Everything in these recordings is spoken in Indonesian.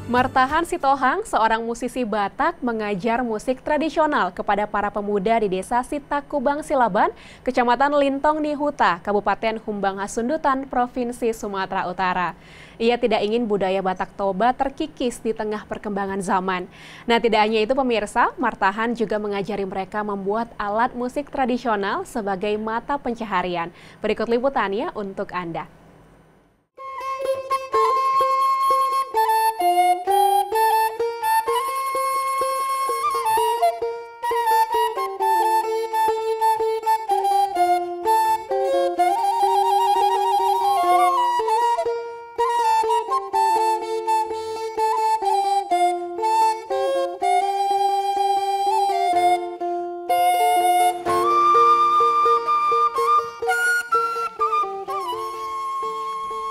Martahan Sitohang, seorang musisi Batak, mengajar musik tradisional kepada para pemuda di Desa Sitakubang Silaban, Kecamatan Lintong Nihuta, Kabupaten Humbang Hasundutan, Provinsi Sumatera Utara. Ia tidak ingin budaya Batak Toba terkikis di tengah perkembangan zaman. Nah, tidak hanya itu pemirsa, Martahan juga mengajari mereka membuat alat musik tradisional sebagai mata pencaharian. Berikut liputannya untuk Anda.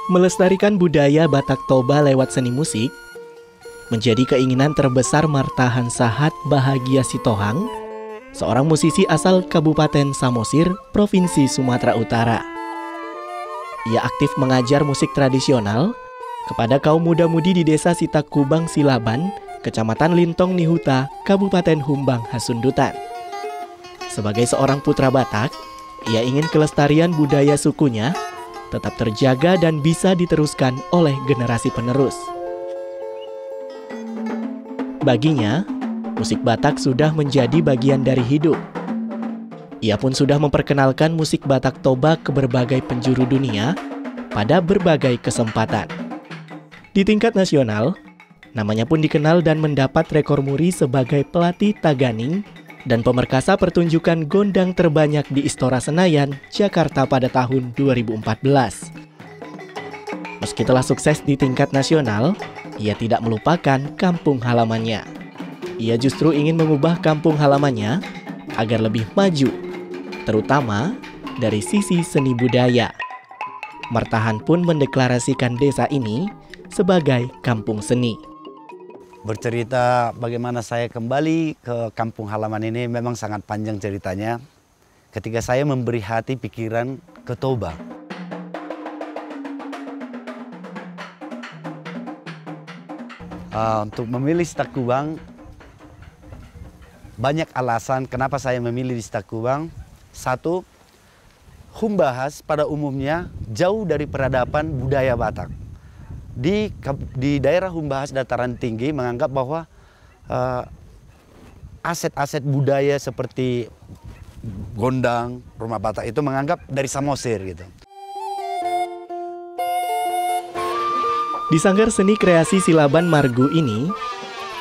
Melestarikan budaya Batak Toba lewat seni musik menjadi keinginan terbesar Martahan Sahat Bahagia Sitohang, seorang musisi asal Kabupaten Samosir, Provinsi Sumatera Utara. Ia aktif mengajar musik tradisional kepada kaum muda-mudi di Desa Sitakubang Silaban, Kecamatan Lintong Nihuta, Kabupaten Humbang Hasundutan. Sebagai seorang putra Batak, ia ingin kelestarian budaya sukunya tetap terjaga dan bisa diteruskan oleh generasi penerus. Baginya, musik Batak sudah menjadi bagian dari hidup. Ia pun sudah memperkenalkan musik Batak Toba ke berbagai penjuru dunia pada berbagai kesempatan. Di tingkat nasional, namanya pun dikenal dan mendapat rekor muri sebagai pelatih taganing dan pemerkasa pertunjukan gondang terbanyak di Istora Senayan, Jakarta pada tahun 2014. Meski telah sukses di tingkat nasional, ia tidak melupakan kampung halamannya. Ia justru ingin mengubah kampung halamannya agar lebih maju, terutama dari sisi seni budaya. Martahan pun mendeklarasikan desa ini sebagai kampung seni. Bercerita bagaimana saya kembali ke kampung halaman ini memang sangat panjang ceritanya. Ketika saya memberi hati pikiran ke Toba. Untuk memilih Sitakubang, banyak alasan kenapa saya memilih di Sitakubang. Satu, Humbahas pada umumnya jauh dari peradaban budaya Batak. Di daerah Humbahas dataran tinggi menganggap bahwa aset-aset budaya seperti gondang, rumah Batak itu menganggap dari Samosir gitu. Di Sanggar Seni Kreasi Silaban Margu ini,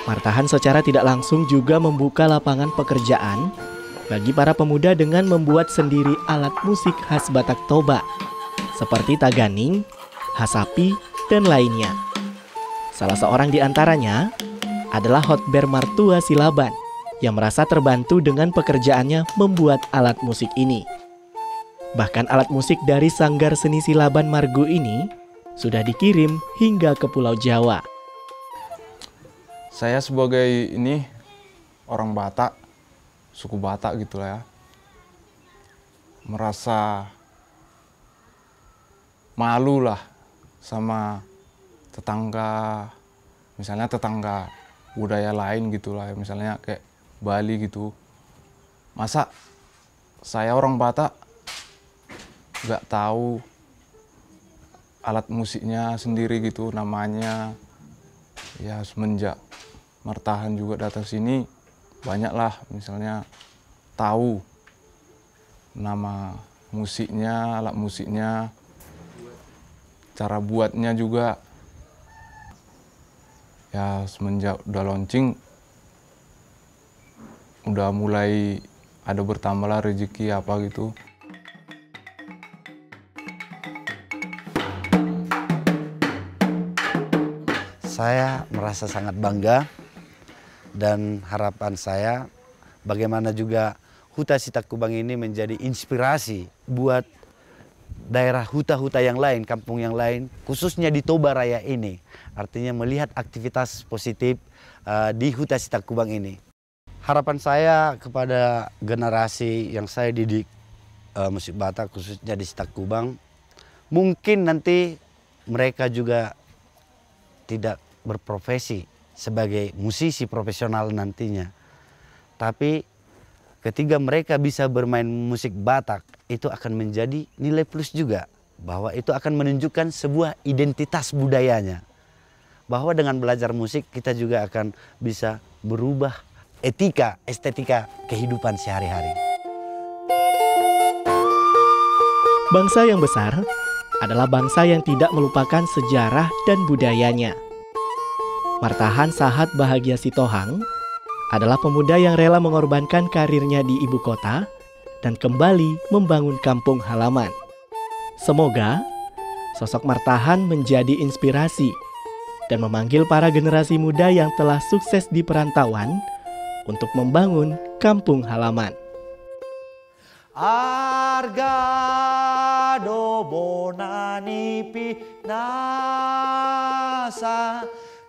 Martahan secara tidak langsung juga membuka lapangan pekerjaan bagi para pemuda dengan membuat sendiri alat musik khas Batak Toba seperti taganing, hasapi, dan lainnya. Salah seorang di antaranya adalah Hotber Martua Silaban yang merasa terbantu dengan pekerjaannya membuat alat musik ini. Bahkan alat musik dari Sanggar Seni Silaban Margu ini sudah dikirim hingga ke Pulau Jawa. Saya sebagai ini orang Batak, suku Batak gitulah ya, merasa malu lah sama tetangga, misalnya tetangga budaya lain gitulah, misalnya kayak Bali gitu. Masa saya orang Batak nggak tahu alat musiknya sendiri gitu, namanya. Ya semenjak Martahan juga datang sini, banyaklah misalnya tahu nama musiknya, alat musiknya, cara buatnya juga. Ya semenjak udah launching, udah mulai ada bertambahlah rezeki apa gitu. Saya merasa sangat bangga dan harapan saya bagaimana juga Huta Sitakubang ini menjadi inspirasi buat daerah huta-huta yang lain, kampung yang lain, khususnya di Toba Raya ini. Artinya melihat aktivitas positif di Huta Sitakubang ini. Harapan saya kepada generasi yang saya didik musik Batak khususnya di Sitakubang, mungkin nanti mereka juga tidak berprofesi sebagai musisi profesional nantinya. Tapi ketika mereka bisa bermain musik Batak, itu akan menjadi nilai plus juga. Bahwa itu akan menunjukkan sebuah identitas budayanya. Bahwa dengan belajar musik kita juga akan bisa berubah etika, estetika kehidupan sehari-hari. Bangsa yang besar adalah bangsa yang tidak melupakan sejarah dan budayanya. Martahan Sahat Bahagia Sitohang adalah pemuda yang rela mengorbankan karirnya di ibu kota dan kembali membangun kampung halaman. Semoga sosok Martahan menjadi inspirasi dan memanggil para generasi muda yang telah sukses di perantauan untuk membangun kampung halaman. Argado bonani pinasa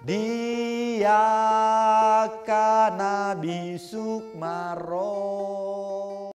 dia kana bisuk maro.